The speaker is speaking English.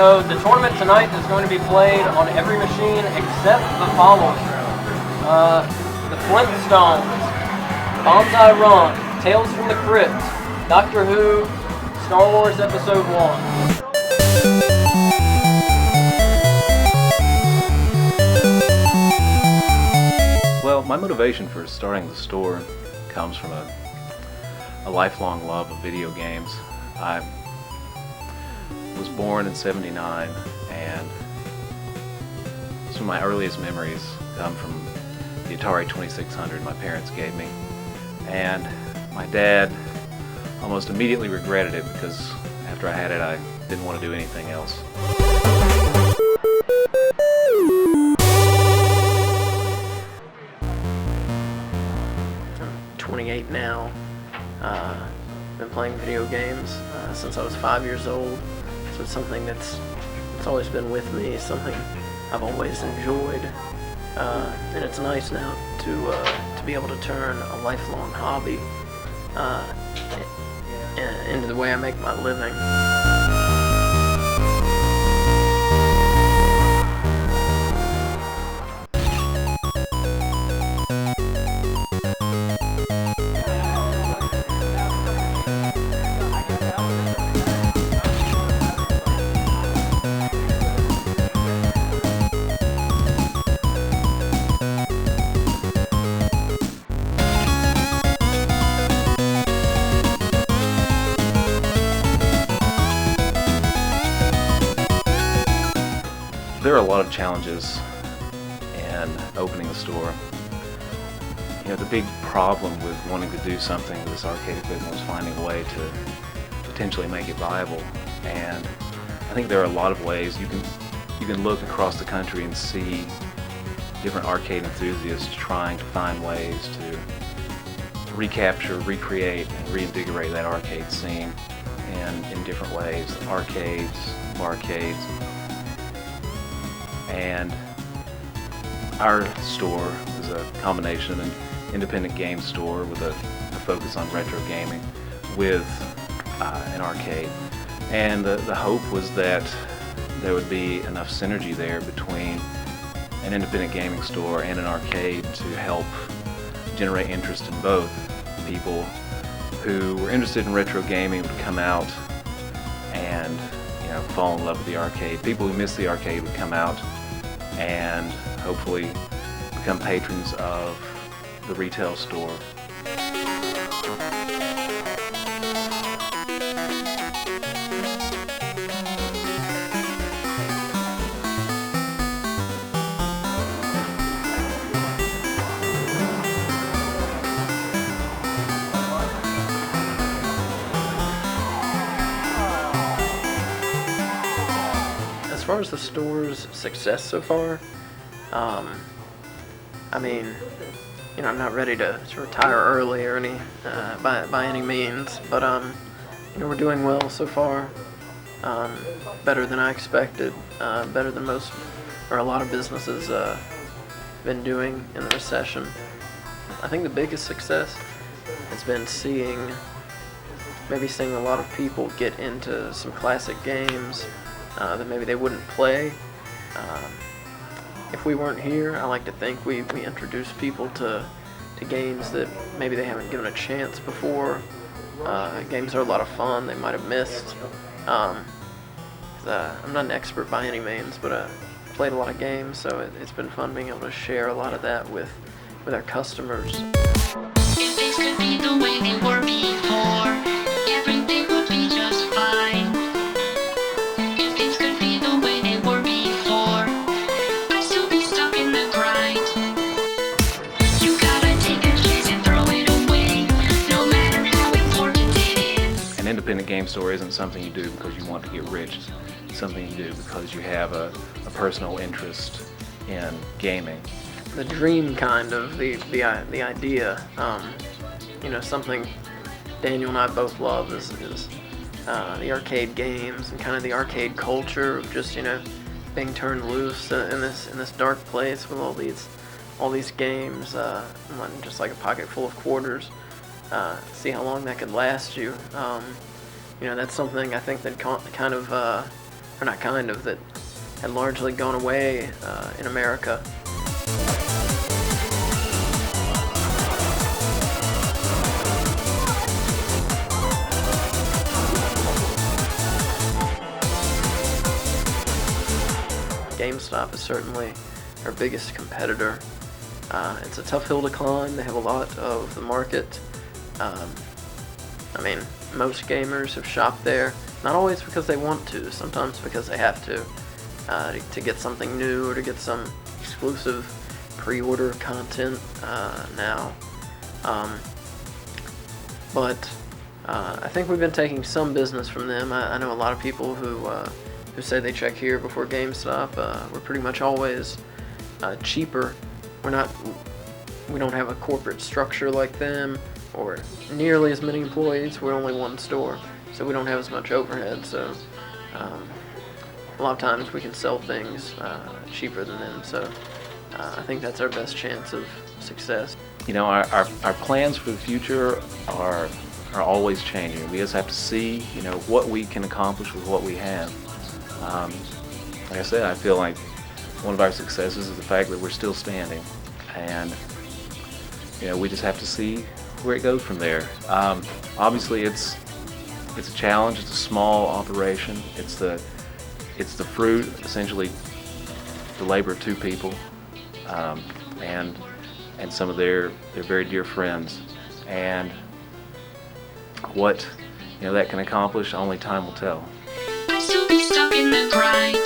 So the tournament tonight is going to be played on every machine except the following. The Flintstones, Bonsai Run, Tales from the Crypt, Doctor Who, Star Wars Episode 1. Well, my motivation for starting the store comes from a lifelong love of video games. I was born in '79, and some of my earliest memories come from the Atari 2600 my parents gave me. And my dad almost immediately regretted it because after I had it, I didn't want to do anything else. 28 now. Been playing video games since I was 5 years old, so it's something that's always been with me, something I've always enjoyed, and it's nice now to be able to turn a lifelong hobby into the way I make my living. There are a lot of challenges in opening a store. You know, the big problem with wanting to do something with this arcade equipment was finding a way to potentially make it viable. And I think there are a lot of ways you can look across the country and see different arcade enthusiasts trying to find ways to recapture, recreate, and reinvigorate that arcade scene in different ways. Arcades, barcades. And our store is a combination of an independent game store with a focus on retro gaming with an arcade. And the hope was that there would be enough synergy there between an independent gaming store and an arcade to help generate interest in both. People who were interested in retro gaming would come out and fall in love with the arcade. People who missed the arcade would come out and hopefully become patrons of the retail store. As far as the store's success so far, I mean, I'm not ready to retire early or by any means, but we're doing well so far. Better than I expected, better than most or a lot of businesses been doing in the recession. I think the biggest success has been seeing a lot of people get into some classic games that maybe they wouldn't play. If we weren't here, I like to think we introduce people to games that maybe they haven't given a chance before. Games are a lot of fun they might have missed. I'm not an expert by any means, but I played a lot of games, so it's been fun being able to share a lot of that with our customers. If things could be the way they were before, everything would be just fine. If things could be the way they were before, I'd still be stuck in the grind. You gotta take a chance and throw it away, no matter how important it is. An independent game store isn't something you do because you want to get rich. It's something you do because you have a personal interest in gaming. The dream, kind of, the idea, something Daniel and I both love is the arcade games and kind of the arcade culture of just being turned loose in this dark place with all these games, just like a pocket full of quarters. See how long that could last you. That's something I think that kind of or not kind of, that had largely gone away in America. GameStop is certainly our biggest competitor. It's a tough hill to climb. They have a lot of the market. I mean, most gamers have shopped there, not always because they want to, sometimes because they have to get something new or to get some exclusive pre-order content now. But I think we've been taking some business from them. I know a lot of people who say they check here before GameStop. We're pretty much always cheaper. We don't have a corporate structure like them or nearly as many employees. We're only one store, so we don't have as much overhead. So a lot of times we can sell things cheaper than them. So I think that's our best chance of success. You know, our plans for the future are always changing. We just have to see, you know, what we can accomplish with what we have. Like I said, I feel like one of our successes is the fact that we're still standing, and you know, we just have to see where it goes from there. Obviously, it's a challenge. It's a small operation. It's the fruit, essentially, the labor of two people, and some of their very dear friends. And what that can accomplish, only time will tell. I still be stuck in the grind.